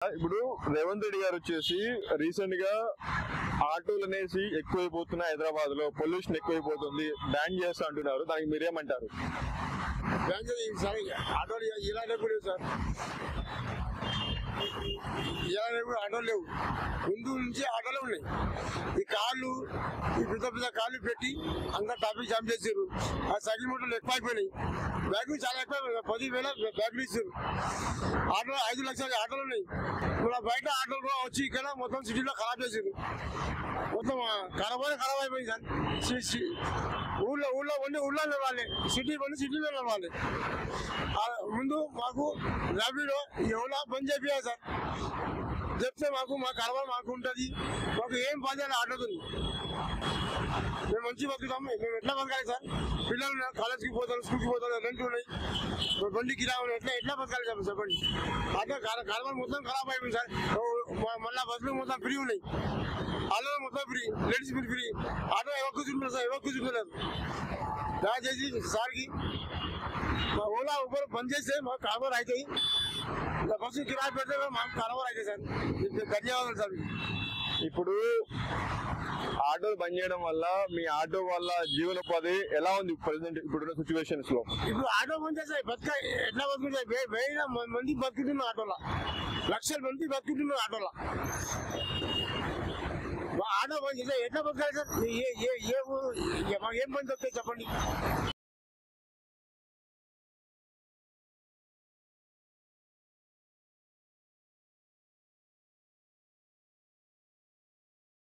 ఇప్పుడు రేవంత్ రెడ్డి గారు వచ్చేసి రీసెంట్ గా ఆటోలు అనేసి ఎక్కువైపోతున్నాయి, హైదరాబాద్ లో పొల్యూషన్ ఎక్కువైపోతుంది, బ్యాన్ చేస్తా అంటున్నారు. దానికి మీరేమంటారు? ఆటోలు ఇలా లేవు సార్, ఇలా ఆటోలు లేవు. ముందు నుంచి ఆటోలు ఉన్నాయి. ఈ కార్లు, ఈ పెద్ద పెద్ద కార్లు పెట్టి అంతా ట్రాఫిక్ జామ్ చేశారు. ఆ సైకిల్ మోటార్లు ఎక్కువ అయిపోయినాయి, బ్యాగులు చాలా ఎక్కువ, 10,000 బ్యాగులు ఇస్తారు. ఆటోలు 5 లక్షల ఆటోలు ఉన్నాయి. ఇప్పుడు బయట ఆటోలు కూడా వచ్చి ఇక్కడ మొత్తం సిటీలో ఖరాబ్ చేశారు. మొత్తం ఖరాబ్ అయిపోయింది సార్. ఊళ్ళో వాళ్ళే, సిటీ బండి సిటీలో వాళ్ళే. ముందు మాకు ర్యాపిడో ఎవరో బంద్ చేయాలి సార్, చెప్తే మా కరవా మాకు ఉంటుంది. మాకు ఏం పని చేయాలి ఆటోతుంది, మేము మంచి బతుకుతాం. మేము ఎట్లా బతకాలి సార్? పిల్లలు కాలేజ్కి పోతారు, స్కూల్కి పోతారు, రెంట్లు ఉన్నాయి, బండి కిరాయి, ఎట్లా బతకాలి సార్ చెప్పండి? అట్లా కరవా మొత్తం ఖరాబ్ అయిపోయింది సార్. మళ్ళీ బస్సులు మొత్తం ఫ్రీ ఉన్నాయి, ఆటో మొత్తం ఫ్రీ, లేడీస్ ఫ్రీ. ఆటో ఎవరు కూర్చుంటున్నారు సార్, ఎవరు కూర్చుంటున్నారు. దయచేసి సార్కి మా ఓలా ఊబర్ బంద్ చేస్తే మాకు కరవర్ అవుతాయి, బస్సు కిరాయి పెడితే మాకు కరవర్ అవుతాయి సార్. ధన్యవాదాలు సార్. ఇప్పుడు ఆటోలు బంద్ చేయడం వల్ల మీ ఆటో వల్ల జీవనోపాధి ఎలా ఉంది ప్రెసెంట్ ఇప్పుడున్న సిచ్యువేషన్స్ లో? ఇప్పుడు ఆటో బంద్ చేస్తాయి, ఎట్లా బతుకుంటాయి? 1000 మంది బతుకుతున్నారు ఆటోలో, లక్షల మంది బతుకుతున్నారు ఆటోలో. ఆటో బంద్ చేస్తే ఎట్లా బతకాలి సార్? మాకు ఏం పని దొరుకుతాయి చెప్పండి?